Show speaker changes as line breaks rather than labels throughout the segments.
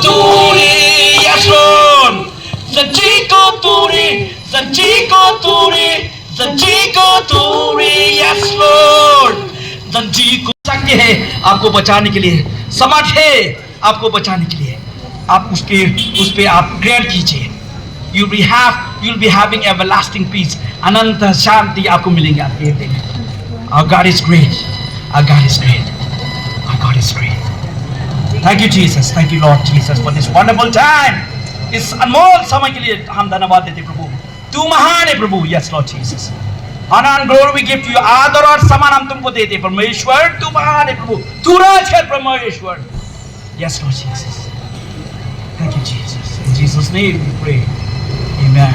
turi, yes Lord. Zanjiko turi, zanjiko turi, zanjiko turi, yes Lord. zanjiko शक्ति है आपको बचाने के लिए, समर्थ है आपको बचाने के लिए. आप उस पे आप ग्रेड कीजिए. You'll be having everlasting peace. अनंत शांति आपको मिलेंगे आपके हृदय में. Our God is great. Our God is great. Our God is great. Thank you Jesus. Thank you Lord Jesus for this wonderful time. इस अनमोल समय के लिए हम धन्यवाद देते प्रभु. तू महान है प्रभु. Yes Lord Jesus. Honor and glory we give to you. आदर और सम्मान हम तुमको देते परमेश्वर. तू महान है प्रभु. तू राज कर परमेश्वर. Yes Lord Jesus. Thank you Jesus. In Jesus name we pray. Amen.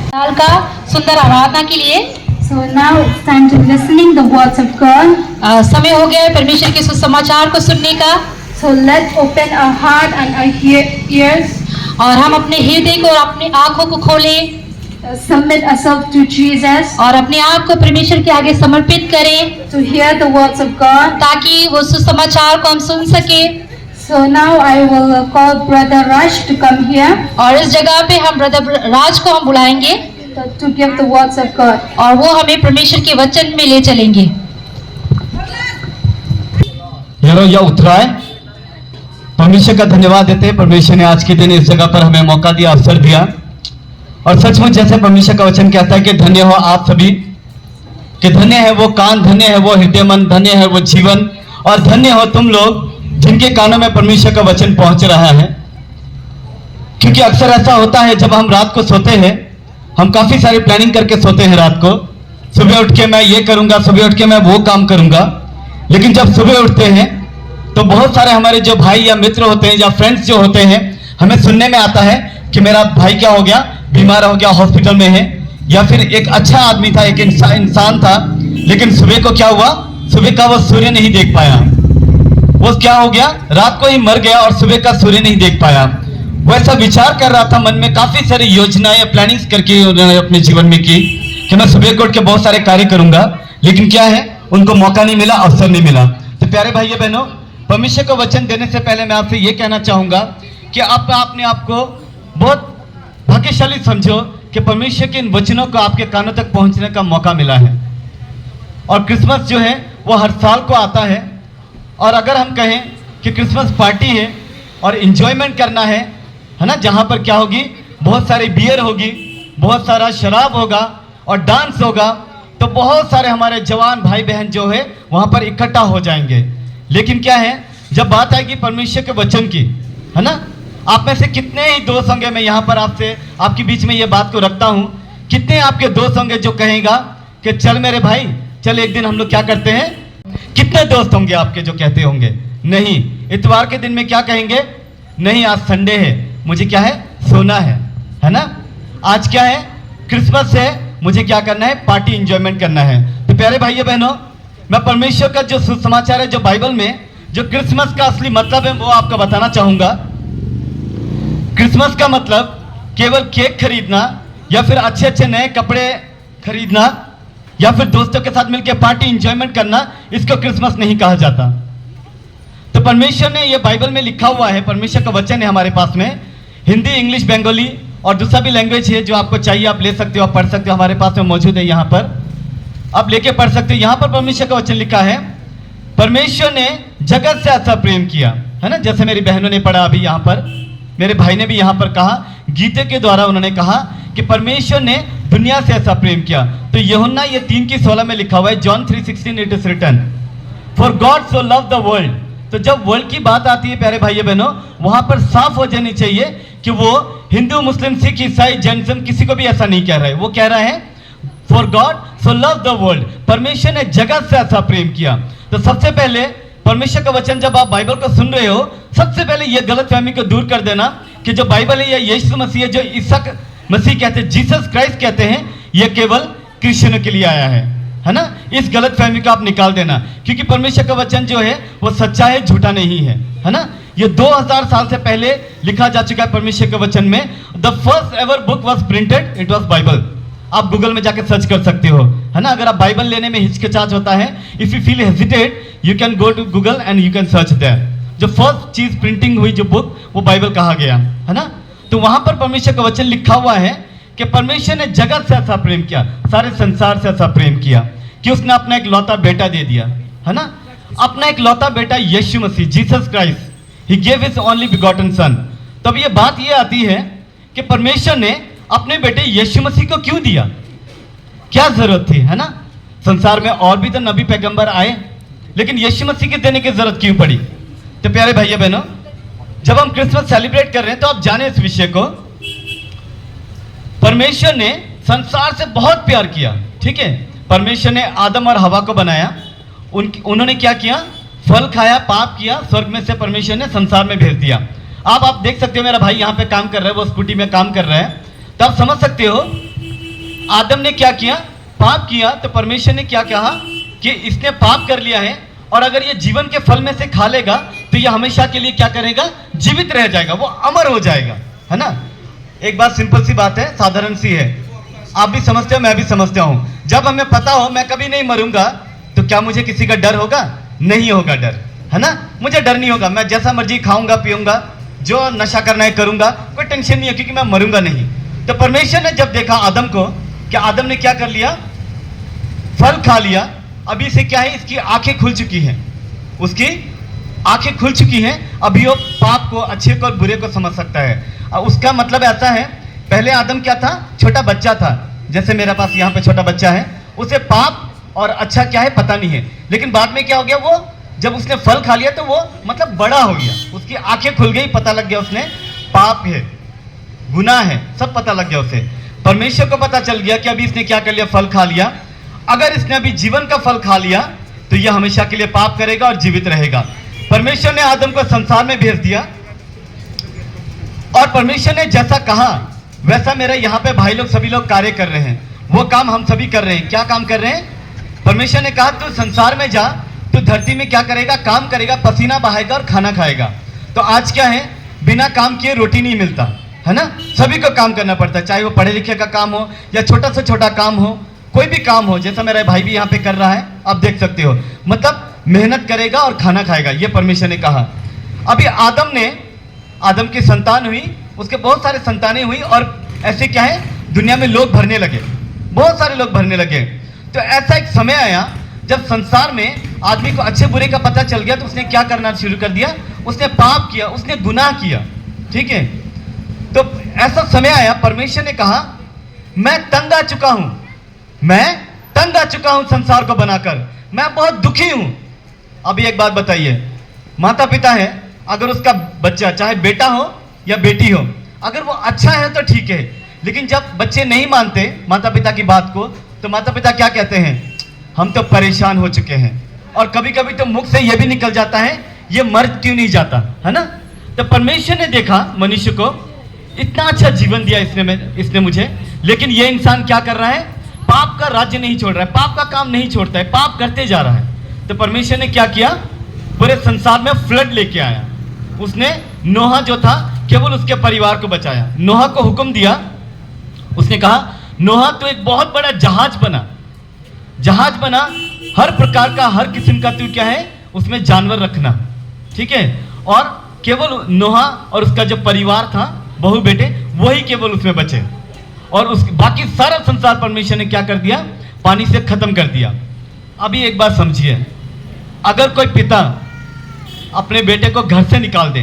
साल का सुंदर आराधना के लिए
So now it's time to listening the words of God.
समय हो गया है परमेश्वर के सुसमाचार को सुनने का.
So let's open our heart and our ears.
और हम अपने हृदय को और अपनी आंखों को खोलें.
Submit ourselves to Jesus.
और अपने आप को परमेश्वर के आगे समर्पित करें.
To hear the words of God.
ताकि वो सुसमाचार को हम सुन सके.
So now I will call Brother Raj to come here.
और इस जगह पे हम ब्रदर राज को हम बुलाएंगे.
To give the words of God.
और वो हमें परमेश्वर के वचन में ले चलेंगे.
यह उत्तराय परमेश्वर का धन्यवाद देते हैं. परमेश्वर ने आज के दिन इस जगह पर हमें मौका दिया, अवसर दिया. और सचमुच जैसे परमेश्वर का वचन कहता है कि धन्य हो आप सभी, कि धन्य है वो कान, धन्य है वो हृदय मन, धन्य है वो जीवन, और धन्य हो तुम लोग जिनके कानों में परमेश्वर का वचन पहुंच रहा है. क्योंकि अक्सर ऐसा होता है जब हम रात को सोते हैं, हम काफी सारी प्लानिंग करके सोते हैं रात को. सुबह उठ के मैं ये करूंगा, सुबह उठ के मैं वो काम करूंगा. लेकिन जब सुबह उठते हैं तो बहुत सारे हमारे जो भाई या मित्र होते हैं या फ्रेंड्स जो होते हैं, हमें सुनने में आता है कि मेरा भाई क्या हो गया, बीमार हो गया, हॉस्पिटल में है. या फिर एक अच्छा आदमी था, एक इंसान था, लेकिन सुबह को क्या हुआ, सुबह का वो सूर्य नहीं देख पाया. वो क्या हो गया, रात को ही मर गया और सुबह का सूर्य नहीं देख पाया. वो ऐसा विचार कर रहा था मन में, काफी सारी योजनाएं प्लानिंग्स करके उन्होंने अपने जीवन में की कि मैं सुबह को उठ के बहुत सारे कार्य करूंगा. लेकिन क्या है, उनको मौका नहीं मिला, अवसर नहीं मिला. तो प्यारे भाइयों बहनों, परमेश्वर को वचन देने से पहले मैं आपसे ये कहना चाहूंगा कि आप अपने आप को बहुत भाग्यशाली समझो कि परमेश्वर के इन वचनों को आपके कानों तक पहुंचने का मौका मिला है. और क्रिसमस जो है वो हर साल को आता है. और अगर हम कहें कि क्रिसमस पार्टी है और इंजॉयमेंट करना है ना, जहाँ पर क्या होगी, बहुत सारी बियर होगी, बहुत सारा शराब होगा और डांस होगा, तो बहुत सारे हमारे जवान भाई बहन जो है वहाँ पर इकट्ठा हो जाएंगे. लेकिन क्या है, जब बात आएगी परमेश्वर के वचन की, है ना, आप में से कितने ही दोस्त होंगे, मैं यहाँ पर आपसे आपके बीच में ये बात को रखता हूँ, कितने आपके दोस्त होंगे जो कहेगा कि चल मेरे भाई चल एक दिन हम लोग क्या करते हैं. कितने दोस्त होंगे आपके जो कहते होंगे नहीं, इतवार के दिन में क्या कहेंगे, नहीं आज संडे है, मुझे क्या है, सोना है ना, आज क्या है, क्रिसमस है, मुझे क्या करना है, पार्टी एंजॉयमेंट करना है. तो प्यारे भाइयों बहनों, मैं परमेश्वर का जो सुसमाचार है, जो बाइबल में जो क्रिसमस का असली मतलब है, वो आपको बताना चाहूंगा. क्रिसमस का मतलब केवल केक खरीदना या फिर अच्छे अच्छे नए कपड़े खरीदना या फिर दोस्तों के साथ मिलकर पार्टी एंजॉयमेंट करना, इसको क्रिसमस नहीं कहा जाता. तो परमेश्वर ने ये बाइबल में लिखा हुआ है, परमेश्वर का वचन है हमारे पास में, हिंदी, इंग्लिश, बंगाली और दूसरा भी लैंग्वेज है. जो आपको चाहिए आप ले सकते हो, आप पढ़ सकते हो, हमारे पास में मौजूद है, यहाँ पर आप लेके पढ़ सकते हो. यहाँ पर परमेश्वर का वचन लिखा है, परमेश्वर ने जगत से ऐसा प्रेम किया, है ना, जैसे मेरी बहनों ने पढ़ा अभी, यहाँ पर मेरे भाई ने भी यहाँ पर कहा, गीते के द्वारा उन्होंने कहा कि परमेश्वर ने दुनिया से ऐसा प्रेम किया. तो यूहन्ना ये 3:16 में लिखा हुआ है, John 3:16 it is written, for God so love the world. तो जब वर्ल्ड की बात आती है प्यारे भाइयों बहनों, वहां पर साफ हो जानी चाहिए कि वो हिंदू, मुस्लिम, सिख, ईसाई, जैनिज्म किसी को भी ऐसा नहीं कह रहा है. वो कह रहा है for God so love the world, परमेश्वर ने जगत से ऐसा प्रेम किया. तो सबसे पहले परमेश्वर का वचन जब आप बाइबल को सुन रहे हो, सबसे पहले ये गलतफहमी को दूर कर देना कि जो बाइबल है, या यीशु मसीह है, जो ईसा मसीह कहते हैं, जीसस क्राइस्ट कहते हैं, ये केवल क्रिश्चियनों के लिए आया है ना. इस गलतफहमी को आप निकाल देना, क्योंकि परमेश्वर का वचन जो है वो सच्चा है, झूठा नहीं है ना. ये 2000 साल से पहले लिखा जा चुका है परमेश्वर के वचन में. The first ever book was printed, it was Bible. आप गूगल में जाकर सर्च कर सकते हो, है ना. अगर आप बाइबल लेने में हिचकिचाहट होता है, if you feel hesitate, you can go to Google and you can search there. जो फर्स्ट चीज प्रिंटिंग हुई जो बुक, वो बाइबल कहा गया, है ना। तो वहां पर परमेश्वर का वचन लिखा हुआ है कि परमेश्वर ने जगत से ऐसा प्रेम किया, सारे संसार से ऐसा प्रेम किया कि उसने अपना एक लौता बेटा दे दिया, है ना। अपना एक लौता बेटा Yeshu Masih, Jesus Christ, he gave his only begotten son. तब ये बात ये आती है कि परमेश्वर ने अपने बेटे यीशु मसीह को क्यों दिया, क्या जरूरत थी, है ना। संसार में और भी तो नबी पैगंबर आए, लेकिन यीशु मसीह के देने की जरूरत क्यों पड़ी। तो प्यारे भाइयों बहनों, जब हम क्रिसमस सेलिब्रेट कर रहे हैं तो आप जाने इस विषय को, परमेश्वर ने संसार से बहुत प्यार किया, ठीक है। परमेश्वर ने आदम और हवा को बनाया, उन्होंने क्या किया, फल खाया, पाप किया, स्वर्ग में से परमेश्वर ने संसार में भेज दिया। आप देख सकते हो, मेरा भाई यहाँ पे काम कर रहा है, वो स्कूटी में काम कर रहा है, तो आप समझ सकते हो आदम ने क्या किया, पाप किया। तो परमेश्वर ने क्या कहा कि इसने पाप कर लिया है, और अगर ये जीवन के फल में से खा लेगा तो ये हमेशा के लिए क्या करेगा, जीवित रह जाएगा, वो अमर हो जाएगा, है ना। एक बात सिंपल सी बात है, साधारण सी है, आप भी समझते हो, मैं भी समझता हूं। जब हमें पता हो मैं कभी नहीं मरूंगा, तो क्या मुझे किसी का डर होगा, नहीं होगा डर, है ना। मुझे डर नहीं होगा, मैं जैसा मर्जी खाऊंगा पीऊंगा, जो नशा करना है करूंगा, कोई टेंशन नहीं है, क्योंकि मैं मरूंगा नहीं। तो परमेश्वर ने जब देखा आदम को कि आदम ने क्या कर लिया, फल खा लिया, अभी से क्या है, इसकी आंखें खुल चुकी हैं, उसकी आंखें खुल चुकी हैं, अभी वो पाप को, अच्छे को और बुरे को समझ सकता है। उसका मतलब ऐसा है, पहले आदम क्या था, छोटा बच्चा था, जैसे मेरे पास यहाँ पे छोटा बच्चा है, उसे पाप और अच्छा क्या है पता नहीं है, लेकिन बाद में क्या हो गया, वो जब उसने फल खा लिया तो वो मतलब बड़ा हो गया, उसकी आंखें खुल गई, पता लग गया उसने पाप है, गुनाह है, सब पता लग गया उसे। परमेश्वर को पता चल गया कि अभी इसने क्या कर लिया, फल खा लिया, अगर इसने अभी जीवन का फल खा लिया तो यह हमेशा के लिए पाप करेगा और जीवित रहेगा। परमेश्वर ने आदम को संसार में भेज दिया, और परमेश्वर ने जैसा कहा वैसा मेरा यहाँ पे भाई लोग सभी लोग कार्य कर रहे हैं, वो काम हम सभी कर रहे हैं। क्या काम कर रहे हैं, परमेश्वर ने कहा तू संसार में जा, तू धरती में क्या करेगा, काम करेगा, पसीना बहाएगा और खाना खाएगा। तो आज क्या है, बिना काम किए रोटी नहीं मिलता, है ना। सभी को काम करना पड़ता है, चाहे वो पढ़े लिखे का काम हो या छोटा से छोटा काम हो, कोई भी काम हो, जैसा मेरा भाई भी यहाँ पे कर रहा है, आप देख सकते हो, मतलब मेहनत करेगा और खाना खाएगा, ये परमेश्वर ने कहा। अभी आदम की संतान हुई, उसके बहुत सारे संतानें हुई, और ऐसे क्या है, दुनिया में लोग भरने लगे, बहुत सारे लोग भरने लगे। तो ऐसा एक समय आया जब संसार में आदमी को अच्छे बुरे का पता चल गया, तो उसने क्या करना शुरू कर दिया, उसने पाप किया, उसने गुनाह किया, ठीक है। तो ऐसा समय आया, परमेश्वर ने कहा मैं तंग आ चुका हूं, मैं तंग आ चुका हूं संसार को बनाकर, मैं बहुत दुखी हूं। अभी एक बात बताइए, माता पिता है, अगर उसका बच्चा चाहे बेटा हो या बेटी हो, अगर वो अच्छा है तो ठीक है, लेकिन जब बच्चे नहीं मानते माता पिता की बात को, तो माता पिता क्या कहते हैं, हम तो परेशान हो चुके हैं। और कभी कभी तो मुख से ये भी निकल जाता है, ये मर क्यों नहीं जाता, है ना। तो परमेश्वर ने देखा मनुष्य को, इतना अच्छा जीवन दिया इसने मुझे, लेकिन ये इंसान क्या कर रहा है, पाप का राज्य नहीं छोड़ रहा है, पाप का काम नहीं छोड़ता है, पाप करते जा रहा है। तो परमेश्वर ने क्या किया, पूरे संसार में फ्लड लेके आया। उसने नोहा जो था केवल उसके परिवार को बचाया। नोहा को हुक्म दिया, उसने कहा नोहा तो एक बहुत बड़ा जहाज बना, हर प्रकार का, हर किस्म का तू क्या है उसमें जानवर रखना, ठीक है। और केवल नोहा और उसका जो परिवार था, बहू बेटे, वही केवल उसमें बचे, और उसके बाकी सारा संसार परमेश्वर ने क्या कर दिया, पानी से खत्म कर दिया। अभी एक बात समझिए, अगर कोई पिता अपने बेटे को घर से निकाल दे,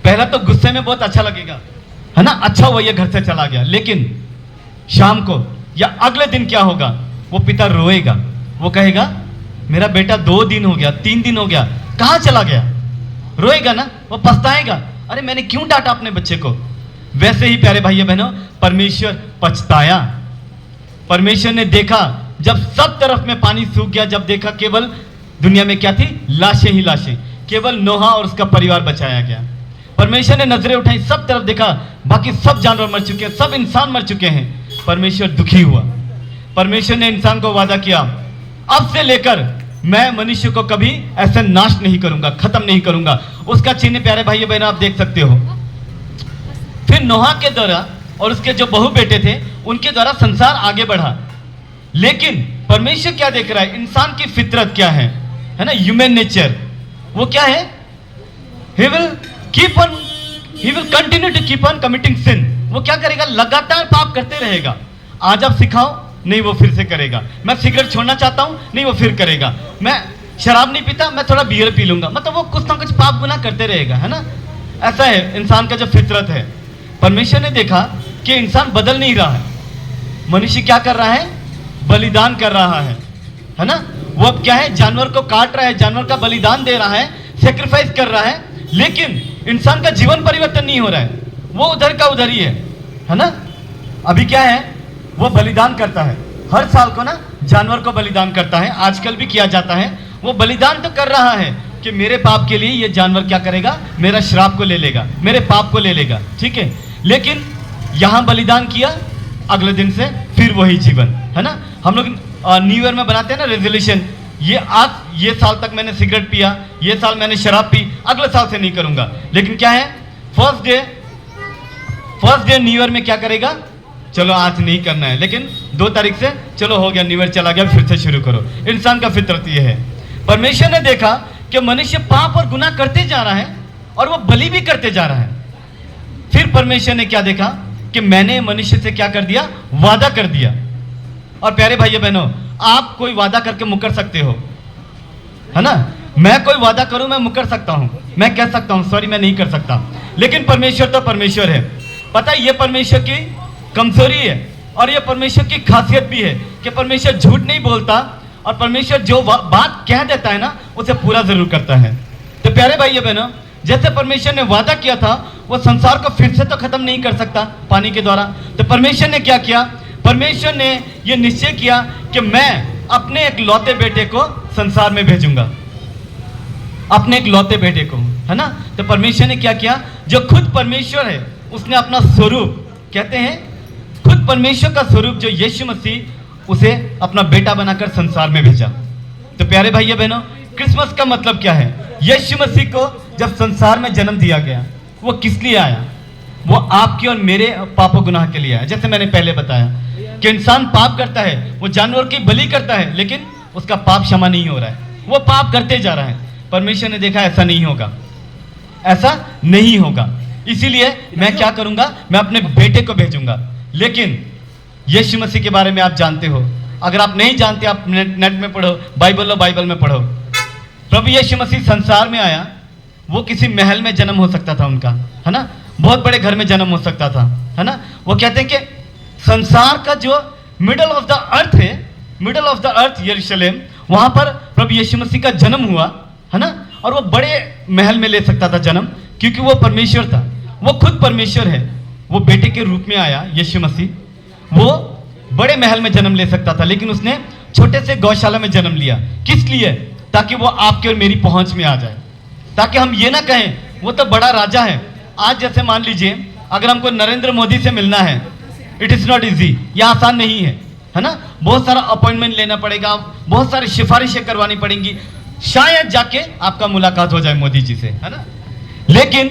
पहला तो गुस्से में बहुत अच्छा लगेगा, है ना, अच्छा हुआ ये घर से चला गया, लेकिन शाम को या अगले दिन क्या होगा, वो पिता रोएगा, वो कहेगा मेरा बेटा 2 दिन हो गया, 3 दिन हो गया, कहाँ चला गया, रोएगा ना, वो पछताएगा, अरे मैंने क्यों डांटा अपने बच्चे को। वैसे ही प्यारे भाइयों बहनों, परमेश्वर पछताया। परमेश्वर ने देखा जब सब तरफ में पानी सूख गया, जब देखा केवल दुनिया में क्या थी, लाशें ही लाशें, केवल नोहा और उसका परिवार बचाया गया। परमेश्वर ने नजरें उठाई, सब तरफ देखा, बाकी सब जानवर मर चुके हैं, सब इंसान मर चुके हैं। परमेश्वर दुखी हुआ। परमेश्वर ने इंसान को वादा किया, अब से लेकर मैं मनुष्य को कभी ऐसे नाश नहीं करूंगा, खत्म नहीं करूंगा। उसका चिन्ह प्यारे भाइयों बहनों आप देख सकते हो। फिर नोहा के द्वारा और उसके जो बहू बेटे थे, उनके द्वारा संसार आगे बढ़ा। लेकिन परमेश्वर क्या देख रहा है, इंसान की फितरत क्या है ना, ह्यूमन नेचर, वो क्या है, he will continue to keep on committing sin. वो क्या करेगा? लगातार पाप करते रहेगा। आज आप सिखाओ, नहीं वो फिर से करेगा। मैं सिगरेट छोड़ना चाहता हूं, नहीं वो फिर करेगा। मैं शराब नहीं पीता, मैं थोड़ा बियर पी लूंगा। मतलब वो कुछ ना कुछ पाप गुनाह करते रहेगा, है ना। ऐसा है इंसान का जो फितरत है। परमेश्वर ने देखा कि इंसान बदल नहीं रहा है। मनुष्य क्या कर रहा है? बलिदान कर रहा है ना। वो अब क्या है? जानवर को काट रहा है, जानवर का बलिदान दे रहा है, सेक्रीफाइस कर रहा है, लेकिन इंसान का जीवन परिवर्तन नहीं हो रहा है। वो उधर का उधर ही है ना। अभी क्या है? वो बलिदान करता है हर साल को ना, जानवर को बलिदान करता है। आजकल भी किया जाता है। वो बलिदान तो कर रहा है कि मेरे पाप के लिए ये जानवर क्या करेगा? मेरा श्राप को ले लेगा, मेरे पाप को ले लेगा, ठीक है। लेकिन यहां बलिदान किया, अगले दिन से फिर वही जीवन, है ना। हम लोग न्यू ईयर में बनाते हैं ना रेजोल्यूशन, ये साल तक मैंने सिगरेट पिया, ये साल मैंने शराब पी, अगले साल से नहीं करूंगा। लेकिन क्या है? फर्स्ट डे न्यू ईयर में क्या करेगा? चलो आज नहीं करना है, लेकिन 2 तारीख से चलो हो गया, न्यू ईयर चला गया, फिर से शुरू करो। इंसान का फितरत ये है। परमेश्वर ने देखा कि मनुष्य पाप और गुनाह करते जा रहा है और वो बलि भी करते जा रहा है। फिर परमेश्वर ने क्या देखा कि मैंने मनुष्य से क्या कर दिया? वादा कर दिया। और प्यारे भाइयों बहनों, आप कोई वादा करके मुकर सकते हो, है ना। मैं कोई वादा करूं, मैं मुकर सकता हूं, मैं कह सकता हूं सॉरी मैं नहीं कर सकता, लेकिन परमेश्वर तो परमेश्वर है। पता है ये परमेश्वर की कमजोरी है और ये परमेश्वर की खासियत भी है कि परमेश्वर झूठ नहीं बोलता और परमेश्वर जो बात कह देता है ना, उसे पूरा जरूर करता है। तो प्यारे भाइयों बहनों, जैसे परमेश्वर ने वादा किया था, वो संसार को फिर से तो खत्म नहीं कर सकता पानी के द्वारा। तो परमेश्वर ने क्या किया? परमेश्वर ने यह निश्चय किया कि मैं अपने एक लौते बेटे को संसार में भेजूंगा, अपने एक लौते बेटे को, है ना। तो परमेश्वर ने क्या किया? जो खुद परमेश्वर है, उसने अपना स्वरूप, कहते हैं खुद परमेश्वर का स्वरूप जो यीशु मसीह, उसे अपना बेटा बनाकर संसार में भेजा। तो प्यारे भाइयों बहनों, क्रिसमस का मतलब क्या है? यीशु मसीह को जब संसार में जन्म दिया गया, वो किस लिए आया? वो आपके और मेरे पापों गुनाह के लिए आया। जैसे मैंने पहले बताया कि इंसान पाप करता है, वो जानवर की बलि करता है, लेकिन उसका पाप क्षमा नहीं हो रहा है, वो पाप करते जा रहा है। परमेश्वर ने देखा ऐसा नहीं होगा, ऐसा नहीं होगा, इसीलिए मैं क्या करूंगा? मैं अपने बेटे को भेजूंगा। लेकिन यीशु मसीह के बारे में आप जानते हो, अगर आप नहीं जानते आप नेट में पढ़ो, बाइबल में पढ़ो। प्रभु यीशु मसीह संसार में आया, वो किसी महल में जन्म हो सकता था उनका, है ना, बहुत बड़े घर में जन्म हो सकता था, है ना। वो कहते हैं कि संसार का जो मिडल ऑफ द अर्थ है, मिडल ऑफ द अर्थ यरूशलेम, वहां पर प्रभु यीशु मसीह का जन्म हुआ, है ना। और वो बड़े महल में ले सकता था जन्म, क्योंकि वो परमेश्वर था, वो खुद परमेश्वर है। वो बेटे के रूप में आया यीशु मसीह, वो बड़े महल में जन्म ले सकता था, लेकिन उसने छोटे से गौशाला में जन्म लिया। किस लिए? ताकि वो आपके और मेरी पहुंच में आ जाए, ताकि हम ये ना कहें वो तो बड़ा राजा है। आज जैसे मान लीजिए अगर हमको नरेंद्र मोदी से मिलना है, इट इज नॉट इजी, यह आसान नहीं है ना। बहुत सारा अपॉइंटमेंट लेना पड़ेगा, बहुत सारी सिफारिशें करवानी पड़ेंगी, शायद जाके आपका मुलाकात हो जाए मोदी जी से, है ना। लेकिन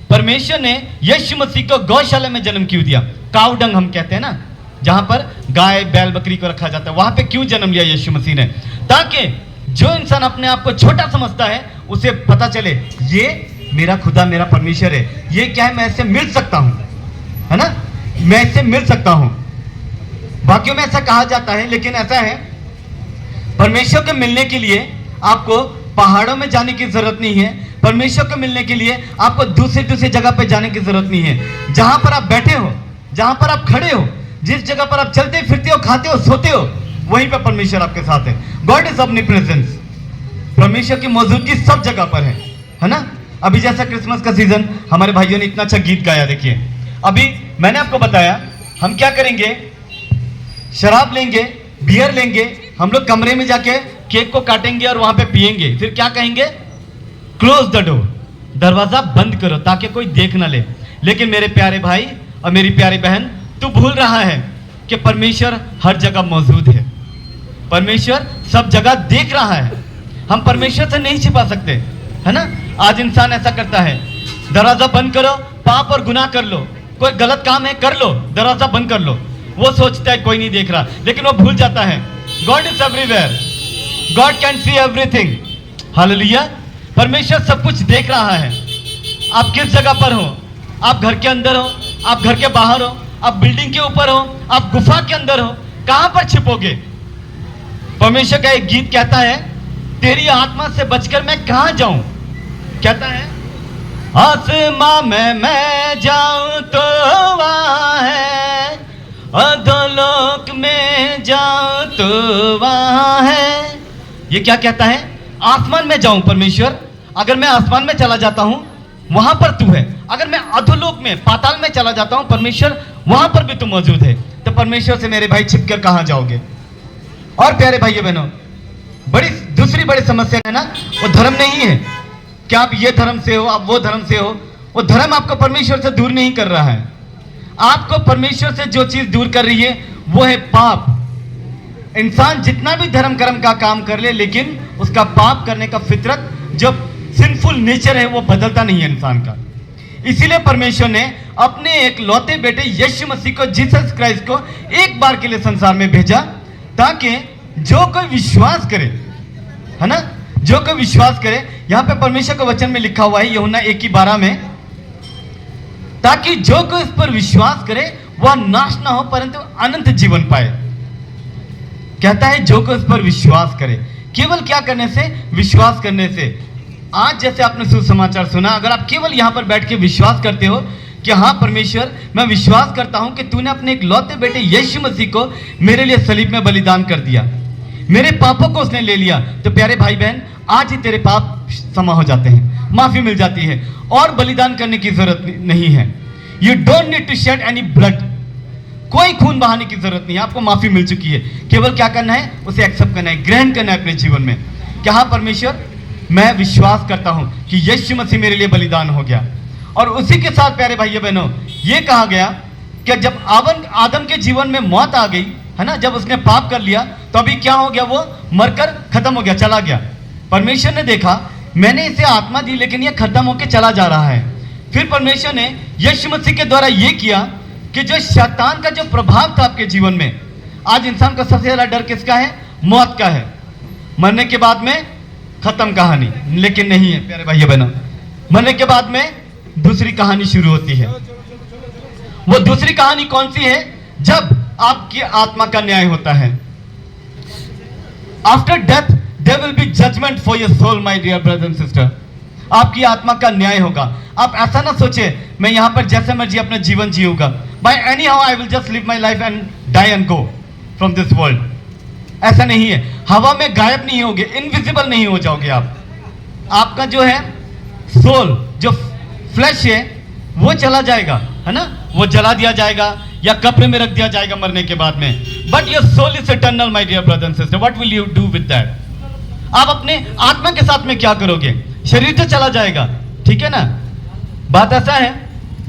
परमेश्वर ने यीशु मसीह को गौशाला में जन्म क्यों दिया? काउडंग हम कहते हैं ना, जहां पर गाय बैल बकरी को रखा जाता है, वहां पे क्यों जन्म लिया यीशु मसीह ने? ताकि जो इंसान अपने आप को छोटा समझता है, उसे पता चले ये मेरा खुदा, मेरा परमेश्वर है, ये क्या है, मैं इससे मिल सकता हूं, है ना, मैं इससे मिल सकता हूं। बाकियों में ऐसा कहा जाता है, लेकिन ऐसा है परमेश्वर को मिलने के लिए आपको पहाड़ों में जाने की जरूरत नहीं है। परमेश्वर को मिलने के लिए आपको दूसरी जगह पे जाने की जरूरत नहीं है। जहां पर आप बैठे हो, जहां पर आप खड़े हो, जिस जगह पर आप चलते फिरते हो, खाते हो, सोते हो, वहीं पर परमेश्वर आपके साथ है। गॉड इज ऑमनीप्रेजेंस, परमेश्वर की मौजूदगी सब जगह पर है ना। अभी जैसा क्रिसमस का सीजन, हमारे भाइयों ने इतना अच्छा गीत गाया, देखिए। अभी मैंने आपको बताया हम क्या करेंगे, शराब लेंगे, बियर लेंगे, हम लोग कमरे में जाके केक को काटेंगे और वहां पे पिएंगे, फिर क्या कहेंगे? क्लोज द डोर, दरवाजा बंद करो ताकि कोई देख ना ले। लेकिन मेरे प्यारे भाई और मेरी प्यारी बहन, तू भूल रहा है कि परमेश्वर हर जगह मौजूद है, परमेश्वर सब जगह देख रहा है। हम परमेश्वर से नहीं छिपा सकते, है ना। आज इंसान ऐसा करता है, दरवाजा बंद करो, पाप और गुनाह कर लो, कोई गलत काम है कर लो, दरवाजा बंद कर लो, वो सोचता है कोई नहीं देख रहा, लेकिन वो भूल जाता है God is everywhere, God can see everything. Hallelujah, परमेश्वर सब कुछ देख रहा है, आप किस जगह पर हो, आप घर के अंदर हो, आप घर के बाहर हो, आप बिल्डिंग के ऊपर हो, आप गुफा के अंदर हो, कहां पर छिपोगे? परमेश्वर का एक गीत कहता है, तेरी आत्मा से बचकर मैं कहां जाऊं? कहता है, आसमां में मैं जाऊं तो वहां है, अधोलोक में जाऊं तो वहां है। ये क्या कहता है? आसमान में जाऊं परमेश्वर, अगर मैं आसमान में चला जाता हूं वहां पर तू है। अगर मैं अधोलोक में, पाताल में चला जाता हूं परमेश्वर, वहां पर भी तू मौजूद है। तो परमेश्वर से मेरे भाई छिपकर कहां जाओगे? और प्यारे भाइयों बहनों, दूसरी बड़ी समस्या है ना, वो धर्म नहीं है कि आप ये धर्म से हो, आप वो धर्म से हो। वो धर्म आपको परमेश्वर से दूर नहीं कर रहा है। आपको परमेश्वर से जो चीज दूर कर रही है वो है पाप। इंसान जितना भी धर्म कर्म का काम कर ले, लेकिन उसका पाप करने का फितरत, जो सिंफुल नेचर है, वो बदलता नहीं है इंसान का। इसीलिए परमेश्वर ने अपने एक लौते बेटे यीशु मसीह को, जीसस क्राइस्ट को एक बार के लिए संसार में भेजा, ताकि जो कोई विश्वास करे, है ना, जो कोई विश्वास करे, यहां पे परमेश्वर के वचन में लिखा हुआ है यूहन्ना 1:12 में, ताकि जो कोई इस पर विश्वास करे वह नाश ना हो परंतु अनंत जीवन पाए। कहता है जो कोई इस पर विश्वास करे। केवल क्या करने से? विश्वास करने से। आज जैसे आपने सुसमाचार सुना, अगर आप केवल यहां पर बैठ के विश्वास करते हो कि हाँ परमेश्वर, मैं विश्वास करता हूं कि तूने अपने एक लौते बेटे यीशु मसीह को मेरे लिए सलीब में बलिदान कर दिया, मेरे पापों को उसने ले लिया, तो प्यारे भाई बहन, आज ही तेरे पाप क्षमा हो जाते हैं, माफी मिल जाती है, और बलिदान करने की जरूरत नहीं है। You don't need to shed any blood. कोई खून बहाने की जरूरत नहीं है, आपको माफी मिल चुकी है। केवल क्या करना है? उसे एक्सेप्ट करना है, ग्रहण करना है अपने जीवन में कि हाँ परमेश्वर, मैं विश्वास करता हूं कि यीशु मसीह मेरे लिए बलिदान हो गया। और उसी के साथ प्यारे भाइयों बहनों, ये कहा गया कि जब आदम के जीवन में मौत आ गई, है ना, जब उसने पाप कर लिया, तो अभी क्या हो गया? वो मरकर खत्म हो गया, चला गया। परमेश्वर ने देखा, मैंने इसे आत्मा दी लेकिन ये खत्म होकर चला जा रहा है। फिर परमेश्वर ने यीशु मसीह के द्वारा ये किया कि जो शैतान का जो प्रभाव था आपके जीवन में, आज इंसान को सबसे ज्यादा डर किसका है? मौत का है। मरने के बाद में खत्म कहानी, लेकिन नहीं है प्यारे भाइयों बहनों। मरने के बाद में दूसरी कहानी शुरू होती है। वो दूसरी कहानी कौन सी है? जब आपकी आत्मा का न्याय होता है। After death there will be judgment for your soul my dear brother and sister. आपकी आत्मा का न्याय होगा। आप ऐसा ना सोचे मैं यहां पर जैसे मर्जी अपना जीवन जीऊंगा, by any how I will just live my life and die and go from this world. ऐसा नहीं है। हवा में गायब नहीं होगे, इनविजिबल नहीं हो जाओगे आप। आपका जो है सोल, जो फ्लैश है, वो चला जाएगा, है ना, वो जला दिया जाएगा या कब्र में रख दिया जाएगा मरने के बाद में। But your soul is eternal my dear brother and sister. What will you do with that? आप अपने आत्मा के साथ में क्या करोगे? शरीर तो चला जाएगा, ठीक है ना। बात ऐसा है,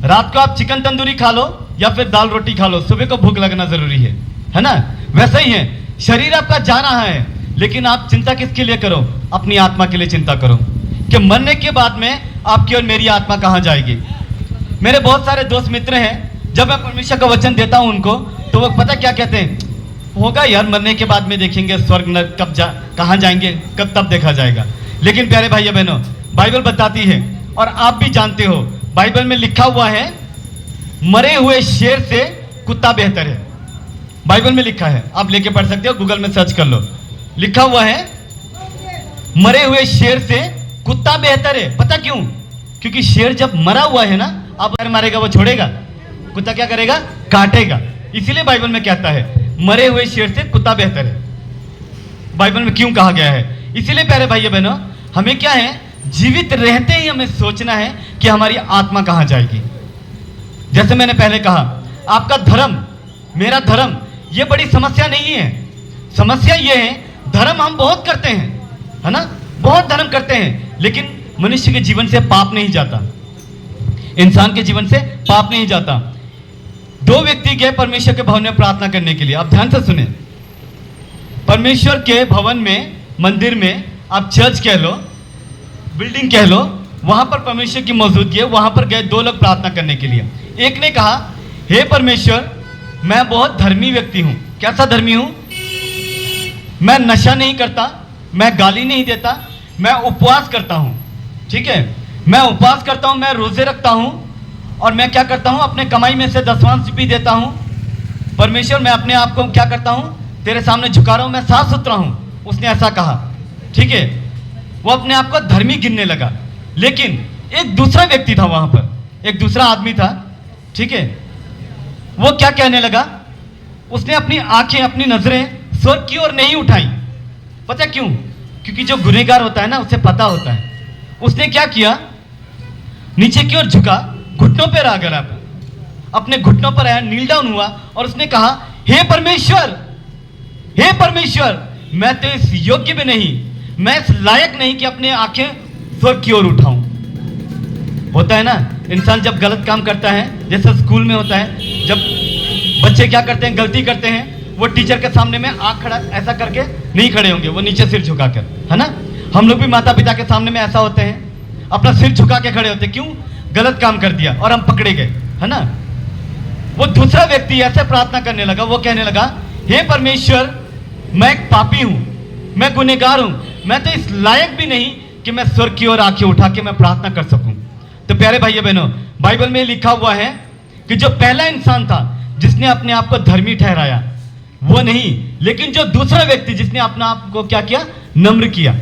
रात को आप चिकन तंदूरी खा लो या फिर दाल रोटी खा लो, सुबह को भूख लगना जरूरी है ना। वैसा ही है, शरीर आपका जा रहा है, लेकिन आप चिंता किसके लिए करो? अपनी आत्मा के लिए चिंता करो कि मरने के बाद में आपकी और मेरी आत्मा कहां जाएगी। मेरे बहुत सारे दोस्त मित्र हैं, जब मैं परमेश्वर का वचन देता हूं उनको, तो वो पता क्या कहते हैं? होगा यार, मरने के बाद में देखेंगे स्वर्ग नरक कब कहां जाएंगे, कब तब देखा जाएगा। लेकिन प्यारे भाइयों बहनों, बाइबल बताती है और आप भी जानते हो, बाइबल में लिखा हुआ है मरे हुए शेर से कुत्ता बेहतर है। बाइबल में लिखा है, आप लेके पढ़ सकते हो, गूगल में सर्च कर लो। लिखा हुआ है मरे हुए शेर से कुत्ता बेहतर है। पता क्यों? क्योंकि शेर जब मरा हुआ है ना, आप अगर मारेगा वो छोड़ेगा, कुत्ता क्या करेगा? काटेगा। इसीलिए बाइबल में कहता है मरे हुए शेर से कुत्ता बेहतर है। बाइबल में क्यों कहा गया है? इसीलिए प्यारे भाइयों बहनों, हमें क्या है, जीवित रहते ही हमें सोचना है कि हमारी आत्मा कहां जाएगी। जैसे मैंने पहले कहा, आपका धर्म, मेरा धर्म, ये बड़ी समस्या नहीं है। समस्या ये है, धर्म हम बहुत करते हैं, है ना, बहुत धर्म करते हैं, लेकिन मनुष्य के जीवन से पाप नहीं जाता, इंसान के जीवन से पाप नहीं जाता। दो व्यक्ति गए परमेश्वर के भवन में प्रार्थना करने के लिए। आप ध्यान से सुने, परमेश्वर के भवन में, मंदिर में, आप चर्च कह लो, बिल्डिंग कह लो, वहां पर परमेश्वर की मौजूदगी है। वहां पर गए दो लोग प्रार्थना करने के लिए। एक ने कहा, हे परमेश्वर, मैं बहुत धर्मी व्यक्ति हूं। कैसा धर्मी हूं? मैं नशा नहीं करता, मैं गाली नहीं देता, मैं उपवास करता हूं, ठीक है, मैं उपवास करता हूं, मैं रोजे रखता हूं, और मैं क्या करता हूं, अपने कमाई में से दसवांश भी देता हूं। परमेश्वर, मैं अपने आप को क्या करता हूं, तेरे सामने झुका रहा हूं, मैं साफ सुथरा हूं। उसने ऐसा कहा, ठीक है। वो अपने आप को धर्मी गिनने लगा। लेकिन एक दूसरा व्यक्ति था वहां पर, एक दूसरा आदमी था, ठीक है। वो क्या कहने लगा, उसने अपनी आंखें, अपनी नजरें स्वर्ग की ओर नहीं उठाई। पता क्यों? क्योंकि जो गुनहगार होता है ना, उसे पता होता है। उसने क्या किया, नीचे की ओर झुका, घुटनों पर आ गया, अपने घुटनों पर आया, नील डाउन हुआ, और उसने कहा, हे परमेश्वर, हे परमेश्वर, मैं तो इस योग्य भी नहीं, मैं इस लायक नहीं कि अपने आंखें स्वर्ग की ओर उठाऊं। होता है ना, इंसान जब गलत काम करता है, जैसे स्कूल में होता है, जब बच्चे क्या करते हैं, गलती करते हैं, वो टीचर के सामने में आंख खड़ा ऐसा करके नहीं खड़े होंगे, वो नीचे सिर झुकाकर, है ना। हम लोग भी माता पिता के सामने में ऐसा होते हैं, अपना सिर झुका के खड़े होते। क्यों? गलत काम कर दिया और हम पकड़े गए, है ना। वो दूसरा व्यक्ति ऐसे प्रार्थना करने लगा, वो कहने लगा, हे परमेश्वर, मैं एक पापी हूं, मैं गुनहगार हूं, मैं तो इस लायक भी नहीं कि मैं स्वर्ग की ओर आंखें उठा के मैं प्रार्थना कर सकूं। तो प्यारे भाइयों बहनों, बाइबल में लिखा हुआ है कि जो पहला इंसान था जिसने अपने आप को धर्मी ठहराया, वो नहीं, लेकिन जो दूसरा व्यक्ति जिसने अपने आप को क्या किया, नम्र किया,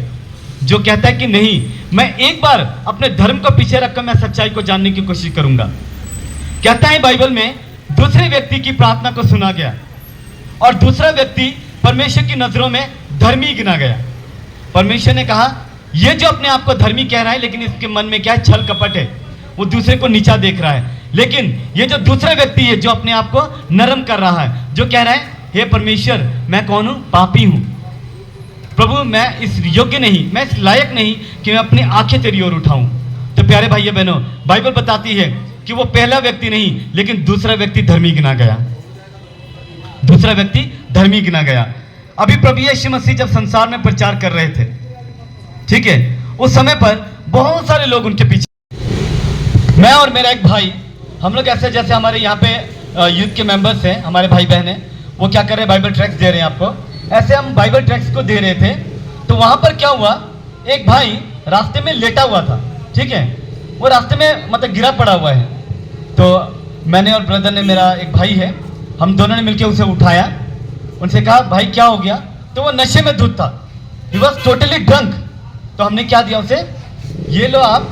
जो कहता है कि नहीं, मैं एक बार अपने धर्म को पीछे रखकर मैं सच्चाई को जानने की कोशिश करूंगा। कहता है बाइबल में, दूसरे व्यक्ति की प्रार्थना को सुना गया और दूसरा व्यक्ति परमेश्वर की नजरों में धर्मी गिना गया। परमेश्वर ने कहा, यह जो अपने आप को धर्मी कह रहा है, लेकिन इसके मन में क्या है, छल कपट है, वो दूसरे को नीचा देख रहा है। लेकिन ये जो दूसरा व्यक्ति है, जो अपने आप को नरम कर रहा है, जो कह रहा है, हे परमेश्वर, मैं कौन हूं, पापी हूं, प्रभु, मैं इस योग्य नहीं, मैं इस लायक नहीं कि मैं अपनी आंखें तेरी ओर उठाऊं। तो प्यारे भाइयों बहनों, बाइबल बताती है कि वो पहला व्यक्ति नहीं, लेकिन दूसरा व्यक्ति धर्मी गिना गया, दूसरा व्यक्ति धर्मी गिना गया। अभी प्रभु यीशु मसीह जब संसार में प्रचार कर रहे थे, ठीक है, उस समय पर बहुत सारे लोग उनके पीछे, मैं और मेरा एक भाई, हम लोग ऐसे, जैसे हमारे यहाँ पे यूथ के मेंबर्स हैं, हमारे भाई बहन हैं, वो क्या कर रहे हैं, बाइबल ट्रैक्स दे रहे हैं आपको, ऐसे हम बाइबल ट्रैक्स को दे रहे थे। तो वहां पर क्या हुआ, एक भाई रास्ते में लेटा हुआ था, ठीक है, वो रास्ते में मतलब गिरा पड़ा हुआ है। तो मैंने और ब्रदर ने, मेरा एक भाई है, हम दोनों ने मिलकर उसे उठाया, उनसे कहा, भाई क्या हो गया? तो वो नशे में धुत था, ही वॉज टोटली ड्रंक। तो हमने क्या दिया उसे, ये लो आप,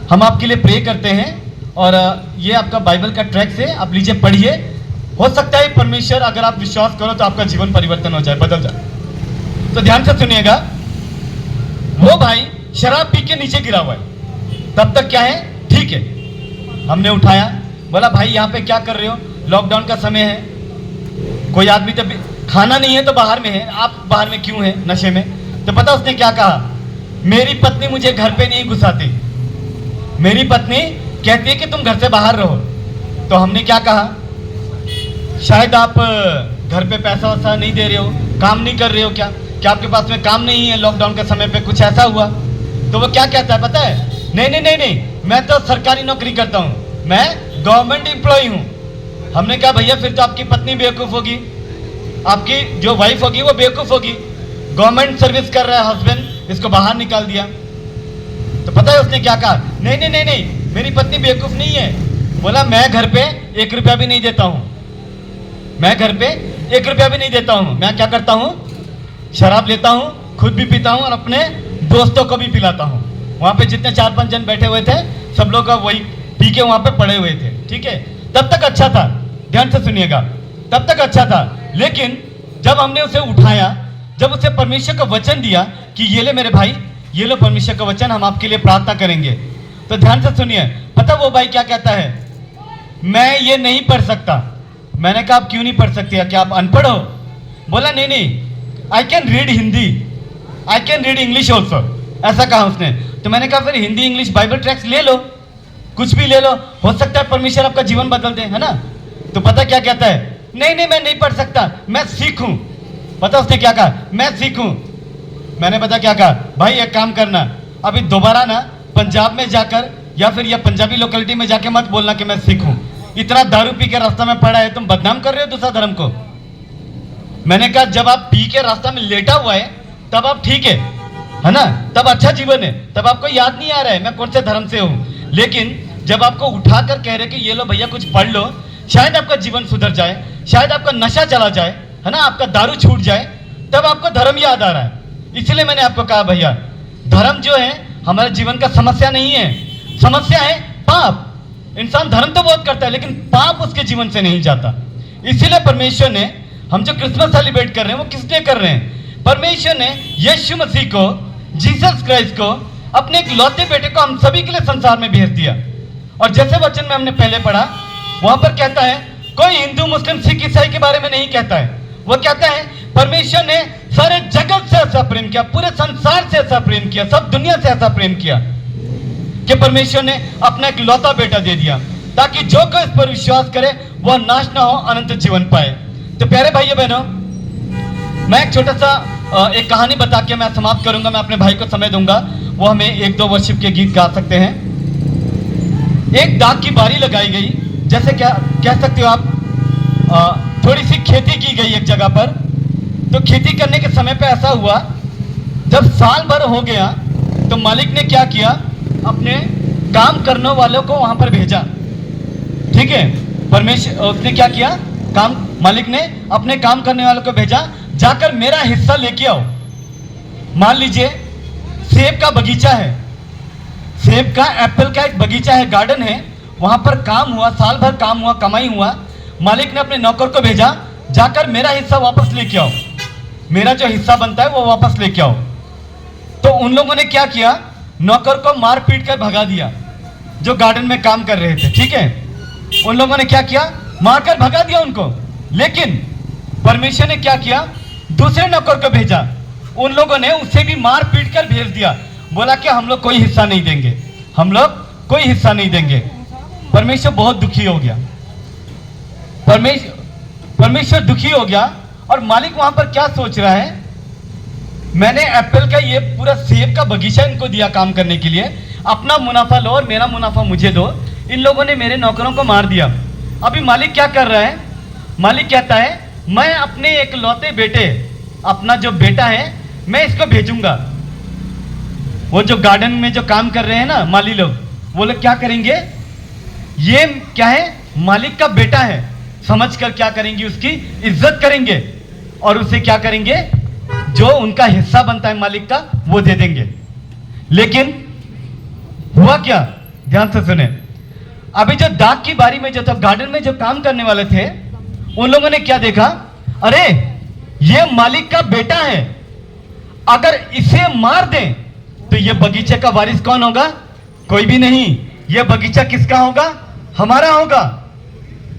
हम आपके लिए प्रे करते हैं, और ये आपका बाइबल का ट्रैक्स है, आप लीजिए, पढ़िए, हो सकता है परमेश्वर, अगर आप विश्वास करो तो आपका जीवन परिवर्तन हो जाए, बदल जाए। तो ध्यान से सुनिएगा, वो भाई शराब पी के नीचे गिरा हुआ है, तब तक क्या है, ठीक है, हमने उठाया, बोला, भाई यहाँ पे क्या कर रहे हो, लॉकडाउन का समय है, कोई आदमी तो खाना नहीं है तो बाहर में है, आप बाहर में क्यों है, नशे में? तो पता उसने क्या कहा, मेरी पत्नी मुझे घर पे नहीं घुसाती, मेरी पत्नी कहती है कि तुम घर से बाहर रहो। तो हमने क्या कहा, शायद आप घर पे पैसा वैसा नहीं दे रहे हो, काम नहीं कर रहे हो, क्या आपके पास में काम नहीं है, लॉकडाउन के समय पे कुछ ऐसा हुआ? तो वो क्या कहता है पता है, नहीं नहीं नहीं नहीं, मैं तो सरकारी नौकरी करता हूँ, मैं गवर्नमेंट एम्प्लॉय हूँ। हमने कहा, भैया फिर तो आपकी पत्नी बेवकूफ़ होगी, आपकी जो वाइफ होगी वो बेवकूफ़ होगी, गवर्नमेंट सर्विस कर रहा है हस्बैंड, इसको बाहर निकाल दिया। तो पता है उसने क्या कहा, नहीं नहीं नहीं नहीं, मेरी पत्नी बेवकूफ़ नहीं है, बोला, मैं घर पे 1 रुपया भी नहीं देता हूँ, मैं घर पे 1 रुपया भी नहीं देता हूँ, मैं क्या करता हूँ, शराब लेता हूँ, खुद भी पीता हूँ और अपने दोस्तों को भी पिलाता हूँ। वहाँ पे जितने 4-5 जन बैठे हुए थे, सब लोग का वही पी के वहाँ पे पड़े हुए थे, ठीक है। तब तक अच्छा था, ध्यान से सुनिएगा, तब तक अच्छा था। लेकिन जब हमने उसे उठाया, जब उसे परमेश्वर का वचन दिया कि ये ले मेरे भाई, ये लो परमेश्वर का वचन, हम आपके लिए प्रार्थना करेंगे, तो ध्यान से सुनिए, पता वो भाई क्या कहता है, मैं ये नहीं पढ़ सकता। मैंने कहा, आप क्यों नहीं पढ़ सकते, क्या आप अनपढ़ हो? बोला, नहीं नहीं, I can read Hindi, I can read English also, ऐसा कहा उसने। तो मैंने कहा, फिर हिंदी इंग्लिश बाइबल ट्रैक्स ले लो, कुछ भी ले लो, हो सकता है परमेश्वर आपका जीवन बदल दे, है ना। तो पता क्या कहता है, नहीं नहीं, मैं नहीं पढ़ सकता, मैं सीखूं। पता उसने क्या कहा, मैं सीखूं। मैंने पता क्या कहा, भाई एक काम करना, अभी दोबारा ना पंजाब में जाकर या फिर या पंजाबी लोकेलिटी में जाके मत बोलना कि मैं सीखूं, इतना दारू पी के रास्ता में पड़ा है, तुम बदनाम कर रहे हो दूसरा धर्म को। मैंने कहा, जब आप पी के रास्ता में लेटा हुआ है तब आप ठीक है, है ना, तब अच्छा जीवन है, तब आपको याद नहीं आ रहा है मैं कौन से धर्म से हूं। लेकिन जब आपको उठाकर कह रहे कि ये लो भैया कुछ पढ़ लो, शायद आपका जीवन सुधर जाए, शायद आपका नशा चला जाए, है ना, आपका दारू छूट जाए, तब आपको धर्म याद आ रहा है। इसलिए मैंने आपको कहा भैया धर्म जो है हमारे जीवन का समस्या नहीं है, समस्या है पाप। इंसान धर्म तो बहुत करता है लेकिन पाप उसके जीवन से नहीं जाता। इसीलिए परमेश्वर ने, हम जो क्रिसमस सेलिब्रेट कर रहे हैं वो किस लिए कर रहे हैं? परमेश्वर ने यीशु मसीह को, जीसस क्राइस्ट को, अपने एक लौते बेटे को हम सभी के लिए संसार में भेज दिया। और जैसे वचन में हमने पहले पढ़ा वहां पर कहता है कोई हिंदू मुस्लिम सिख ईसाई के बारे में नहीं कहता है, वो कहता है परमेश्वर ने सारे जगत से ऐसा प्रेम किया, पूरे संसार से ऐसा प्रेम किया, सब दुनिया से ऐसा प्रेम किया कि परमेश्वर ने अपना एक लौता बेटा दे दिया ताकि जो कोई इस पर विश्वास करे वह नाश ना हो, अनंत जीवन पाए। तो प्यारे भाइयों बहनों, मैं एक छोटा सा एक कहानी बता के मैं समाप्त करूंगा। मैं अपने भाई को समय दूंगा, वो हमें एक दो वर्शिप के गीत गा सकते हैं। एक दाग की बारी लगाई गई, जैसे क्या कह सकते हो आप, थोड़ी सी खेती की गई एक जगह पर। तो खेती करने के समय पे ऐसा हुआ, जब साल भर हो गया तो मालिक ने क्या किया, अपने काम करने वालों को वहां पर भेजा। ठीक है, परमेश्वर उसने क्या किया, मालिक ने अपने काम करने वालों को भेजा, जाकर मेरा हिस्सा लेके आओ। मान लीजिए सेब का बगीचा है, सेब का, एप्पल का एक बगीचा है, गार्डन है, वहां पर काम हुआ, साल भर काम हुआ, कमाई हुआ। मालिक ने अपने नौकर को भेजा, जाकर मेरा हिस्सा वापस लेके आओ, मेरा जो हिस्सा बनता है वो वापस लेके आओ। तो उन लोगों ने क्या किया, नौकर को मार पीट कर भगा दिया जो गार्डन में काम कर रहे थे। ठीक है, उन लोगों ने क्या किया, मारकर भगा दिया उनको। लेकिन परमेश्वर ने क्या किया, दूसरे नौकर को भेजा, उन लोगों ने उसे भी मार पीट कर भेज दिया, बोला कि हम लोग कोई हिस्सा नहीं देंगे, हम लोग कोई हिस्सा नहीं देंगे। परमेश्वर बहुत दुखी हो गया, परमेश्वर दुखी हो गया। और मालिक वहां पर क्या सोच रहा है, मैंने एप्पल का ये पूरा सेब का बगीचा इनको दिया काम करने के लिए, अपना मुनाफा लो और मेरा मुनाफा मुझे दो। इन लोगों ने मेरे नौकरों को मार दिया। अभी मालिक क्या कर रहा है, मालिक कहता है मैं अपने एक लौते बेटे, अपना जो बेटा है मैं इसको भेजूंगा। वो जो गार्डन में जो काम कर रहे हैं ना माली लोग, वो लोग क्या करेंगे, ये क्या है, मालिक का बेटा है समझकर क्या करेंगे, उसकी इज्जत करेंगे और उसे क्या करेंगे, जो उनका हिस्सा बनता है मालिक का वो दे देंगे। लेकिन हुआ क्या, ध्यान से सुने। अभी जो दाग की बारी में जो था, गार्डन में जो काम करने वाले थे, उन लोगों ने क्या देखा, अरे ये मालिक का बेटा है, अगर इसे मार दें तो ये बगीचे का वारिस कौन होगा, कोई भी नहीं, ये बगीचा किसका होगा, हमारा होगा।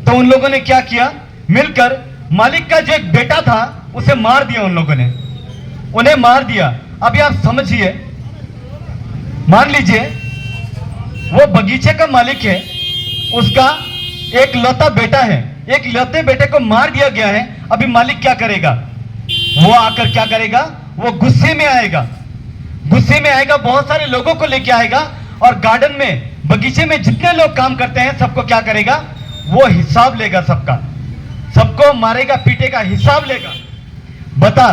तो उन लोगों ने क्या किया, मिलकर मालिक का जो एक बेटा था उसे मार दिया, उन लोगों ने उन्हें मार दिया। अभी आप समझिए, मान लीजिए वो बगीचे का मालिक है, उसका एक लौता बेटा है, एक लौते बेटे को मार दिया गया है। अभी मालिक क्या करेगा, वो आकर क्या करेगा, वो गुस्से में आएगा, गुस्से में आएगा, बहुत सारे लोगों को लेके आएगा और गार्डन में, बगीचे में जितने लोग काम करते हैं सबको क्या करेगा, वो हिसाब लेगा, सबका, सबको मारेगा पीटेगा, हिसाब लेगा। बता,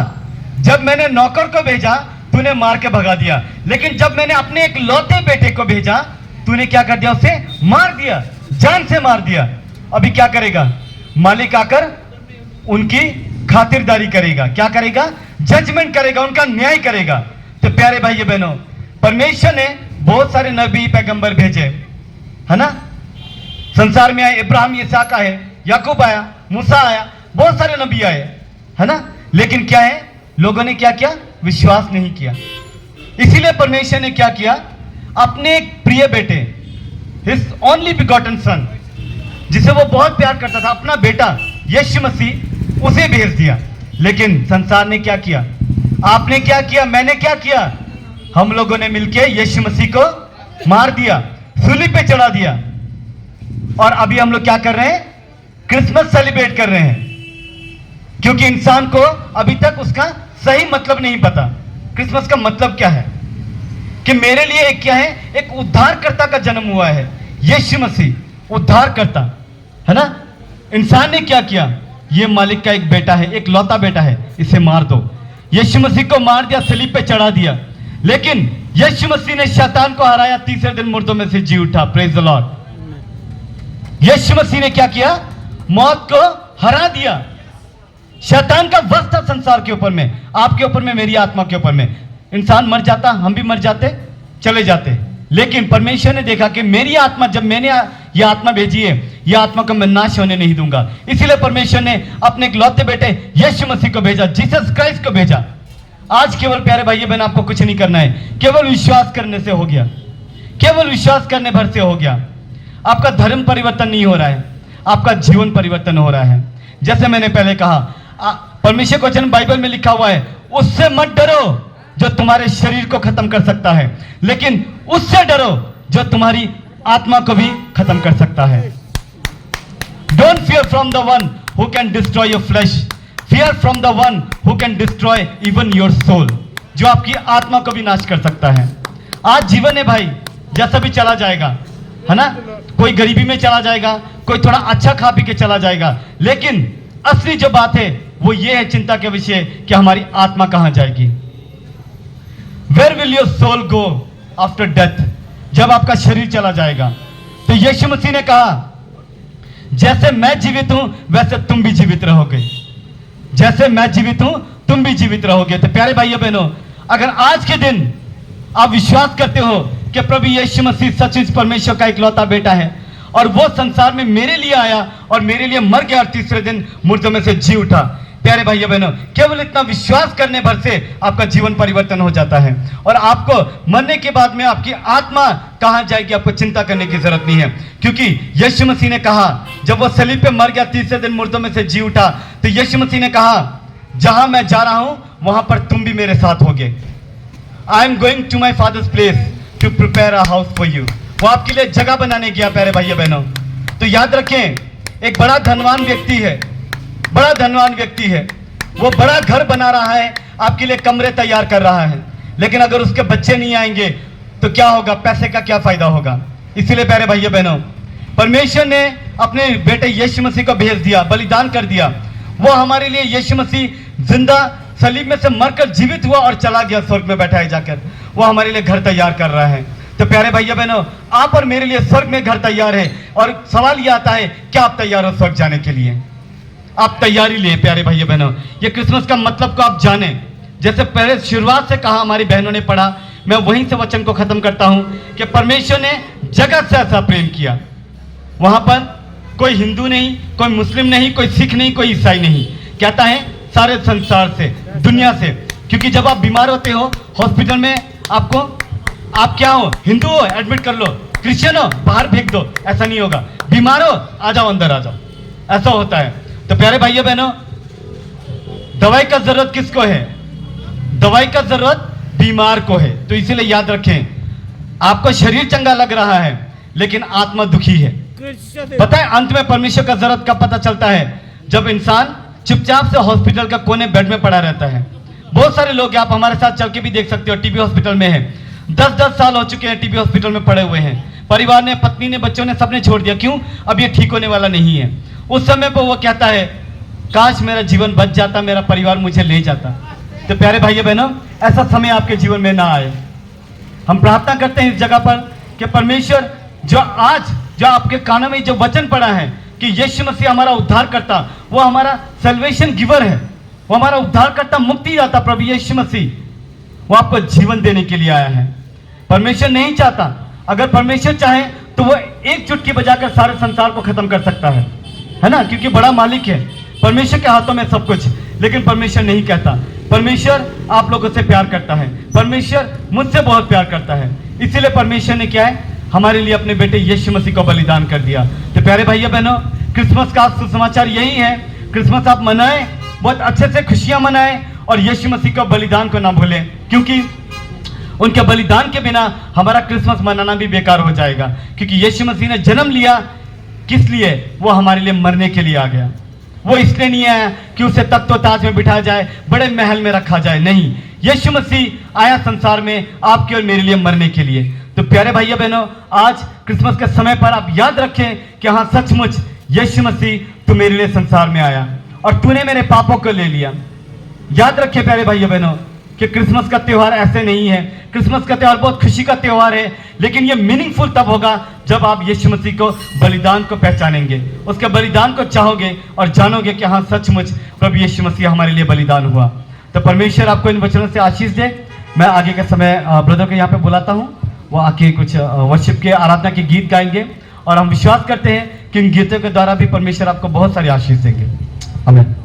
जब मैंने नौकर को भेजा तूने मार के भगा दिया, लेकिन जब मैंने अपने एक लौते बेटे को भेजा तूने क्या कर दिया, उसे मार दिया, जान से मार दिया। अभी क्या करेगा, मालिक आकर उनकी खातिरदारी करेगा, क्या करेगा, जजमेंट करेगा, उनका न्याय करेगा। तो प्यारे भाइयों बहनों, परमेश्वर ने बहुत सारे नबी पैगंबर भेजे, है ना, संसार में आए, इब्राहिम इसहाक आए, याकूब आया, मूसा आया, बहुत सारे नबी आए, है ना। लेकिन क्या है, लोगों ने क्या किया, विश्वास नहीं किया। इसीलिए परमेश्वर ने क्या किया, अपने एक प्रिय बेटे, हिज ओनली बिगॉटन सन, जिसे वो बहुत प्यार करता था, अपना बेटा यीशु मसीह, उसे भेज दिया। लेकिन संसार ने क्या किया, आपने क्या किया, मैंने क्या किया, हम लोगों ने मिलकर यीशु मसीह को मार दिया, सूली पे चढ़ा दिया। और अभी हम लोग क्या कर रहे हैं, क्रिसमस सेलिब्रेट कर रहे हैं, क्योंकि इंसान को अभी तक उसका सही मतलब नहीं पता। क्रिसमस का मतलब क्या है, कि मेरे लिए एक क्या है, एक उद्धारकर्ता का जन्म हुआ है, यीशु मसीह उद्धारकर्ता, है ना। इंसान ने क्या किया, ये मालिक का एक बेटा है, एक लौता बेटा है, इसे मार दो। यीशु मसीह को मार दिया, सलीब पे चढ़ा दिया। लेकिन यीशु मसीह ने शैतान को हराया, तीसरे दिन मुर्दों में से जी उठा। Praise the lord. Yeshu Masih ने क्या किया? मौत को हरा दिया। शैतान का वश था संसार के ऊपर में, आपके ऊपर में, मेरी आत्मा के ऊपर में। इंसान मर जाता, हम भी मर जाते, चले जाते, लेकिन परमेश्वर ने देखा कि मेरी आत्मा, जब मैंने यह आत्मा भेजी है, यह आत्मा को मैं नाश होने नहीं दूंगा। इसीलिए परमेश्वर ने अपने इकलौते बेटे यीशु मसीह को भेजा, जीसस क्राइस्ट को भेजा। आज केवल प्यारे भाई बहन आपको कुछ नहीं करना है, केवल विश्वास करने से हो गया, केवल विश्वास करने भर से हो गया। आपका धर्म परिवर्तन नहीं हो रहा है, आपका जीवन परिवर्तन हो रहा है। जैसे मैंने पहले कहा, परमेश्वर का वचन बाइबल में लिखा हुआ है, उससे मत डरो जो तुम्हारे शरीर को खत्म कर सकता है, लेकिन उससे डरो जो तुम्हारी आत्मा को भी खत्म कर सकता है। Don't fear from the one who can destroy your flesh, fear from the one who can destroy even your soul, जो आपकी आत्मा को भी नाश कर सकता है। आज जीवन है भाई, जैसा भी चला जाएगा, है ना। कोई गरीबी में चला जाएगा, कोई थोड़ा अच्छा खा पी के चला जाएगा, लेकिन असली जो बात है वो ये है चिंता के विषय कि हमारी आत्मा कहां जाएगी। Where will your soul go after death? जब आपका शरीर चला जाएगा। तो यीशु मसीह ने कहा, जैसे मैं जीवित हूं वैसे तुम भी जीवित रहोगे, जैसे मैं जीवित हूं तुम भी जीवित रहोगे। तो प्यारे भाइयों बहनों, अगर आज के दिन आप विश्वास करते हो कि प्रभु यीशु मसीह सचमुच परमेश्वर का इकलौता बेटा है और वो संसार में मेरे लिए आया और मेरे लिए मर गया और तीसरे दिन मुर्दों में से जी उठा, प्यारे भाइयों बहनों, केवल इतना विश्वास करने भर से आपका जीवन परिवर्तन हो जाता है। और आपको मरने के बाद में आपकी आत्मा कहां जाएगी आपको चिंता करने की जरूरत नहीं है, क्योंकि यीशु मसीह ने कहा, जब वो सलीब पे मर गया, तीसरे दिन मुर्दों में से जी उठा, तो यीशु मसीह ने कहा, जहां मैं जा रहा हूं वहां पर तुम भी मेरे साथ होगे। I am going to my father's place to prepare a house for you. वो आपके लिए जगह बनाने गया प्यारे भाइयों बहनों। तो याद रखें, एक बड़ा धनवान व्यक्ति है, बड़ा धनवान व्यक्ति है, वो बड़ा घर बना रहा है, आपके लिए कमरे तैयार कर रहा है, लेकिन अगर उसके बच्चे नहीं आएंगे तो क्या होगा? पैसे का क्या फायदा होगा? इसीलिए प्यारे भाइयों बहनों, परमेश्वर ने अपने बेटे यीशु मसीह को भेज दिया, बलिदान कर दिया। वो हमारे लिए, यीशु मसीह जिंदा सलीब में से मरकर जीवित हुआ और चला गया स्वर्ग में बैठा है जाकर। वो हमारे लिए घर तैयार कर रहा है। तो प्यारे भाइयों बहनों, आप और मेरे लिए स्वर्ग में घर तैयार है, और सवाल यह आता है, क्या आप तैयार हो स्वर्ग जाने के लिए? आप तैयारी लिए प्यारे भाइयों बहनों। ये क्रिसमस का मतलब को आप जाने, जैसे पहले शुरुआत से कहा हमारी बहनों ने पढ़ा, मैं वहीं से वचन को खत्म करता हूं कि परमेश्वर ने जगत से ऐसा प्रेम किया। वहां पर कोई हिंदू नहीं, कोई मुस्लिम नहीं, कोई सिख नहीं, कोई ईसाई नहीं, कहता है सारे संसार से, दुनिया से। क्योंकि जब आप बीमार होते हो हॉस्पिटल में, आपको, आप क्या हो? हिंदू हो, एडमिट कर लो, क्रिश्चियन हो, बाहर फेंक दो, ऐसा नहीं होगा। बीमार हो, आ जाओ, अंदर आ जाओ, ऐसा होता है। तो प्यारे भाइयों बहनों, दवाई का जरूरत किसको है? दवाई का जरूरत बीमार को है। तो इसीलिए याद रखें, आपको शरीर चंगा लग रहा है लेकिन आत्मा दुखी है। पता है अंत में परमेश्वर का जरूरत कब पता चलता है? जब इंसान चुपचाप से हॉस्पिटल का कोने बेड में पड़ा रहता है। बहुत सारे लोग, आप हमारे साथ चल के भी देख सकते हो, टीबी हॉस्पिटल में है, 10-10 साल हो चुके हैं टीबी हॉस्पिटल में पड़े हुए हैं। परिवार ने, पत्नी ने, बच्चों ने, सबने छोड़ दिया। क्यों? अब ये ठीक होने वाला नहीं है। उस समय पर वो कहता है, काश मेरा जीवन बच जाता, मेरा परिवार मुझे ले जाता। तो प्यारे भाइयों बहनों, ऐसा समय आपके जीवन में ना आए। हम प्रार्थना करते हैं इस जगह पर कि परमेश्वर जो आज जो आपके कानों में जो वचन पड़ा है कि यीशु मसीह हमारा उद्धार करता, वो हमारा सल्वेशन गिवर है, वो हमारा उद्धार करता, मुक्ति दाता प्रभु यीशु मसीह, वो आपको जीवन देने के लिए आया है। परमेश्वर नहीं चाहता, अगर परमेश्वर चाहे तो वो एक चुटकी बजाकर सारे संसार को खत्म कर सकता है ना, क्योंकि बड़ा मालिक है, परमेश्वर के हाथों में सब कुछ। लेकिन परमेश्वर नहीं कहता। परमेश्वर आप लोगों से प्यार करता है, परमेश्वर मुझसे बहुत प्यार करता है। इसीलिए परमेश्वर ने क्या है, हमारे लिए अपने बेटे यीशु मसीह को बलिदान कर दिया। तो प्यारे भाइयों बहनों, क्रिसमस का सुसमाचार यही है, क्रिसमस आप मनाएं, बहुत अच्छे से खुशियां मनाएं, और यीशु मसीह का बलिदान को ना भूलें, क्योंकि उनके बलिदान के बिना हमारा क्रिसमस मनाना भी बेकार हो जाएगा। क्योंकि यीशु मसीह ने जन्म लिया, किस लिए? वो हमारे लिए मरने के लिए आ गया। वो इसलिए नहीं आया कि उसे तख्तो ताज में बिठाया जाए, बड़े महल में रखा जाए, नहीं। यीशु मसीह आया संसार में आपके और मेरे लिए मरने के लिए। तो प्यारे भाइयों बहनों, आज क्रिसमस के समय पर आप याद रखें कि हाँ, सचमुच यीशु मसीह तू मेरे लिए संसार में आया और तूने मेरे पापों को ले लिया। याद रखें प्यारे भाइयों बहनों कि क्रिसमस का त्यौहार ऐसे नहीं है। क्रिसमस का त्यौहार बहुत खुशी का त्यौहार है, लेकिन ये मीनिंगफुल तब होगा जब आप यीशु मसीह को बलिदान को पहचानेंगे, उसके बलिदान को चाहोगे और जानोगे कि हाँ सचमुच प्रभु यीशु मसीह हमारे लिए बलिदान हुआ। तो परमेश्वर आपको इन वचनों से आशीष दे। मैं आगे के समय ब्रदर को यहाँ पे बुलाता हूँ, वो आके कुछ वर्शिप के आराधना के गीत गाएंगे और हम विश्वास करते हैं कि इन गीतों के द्वारा भी परमेश्वर आपको बहुत सारी आशीष देंगे। आमीन।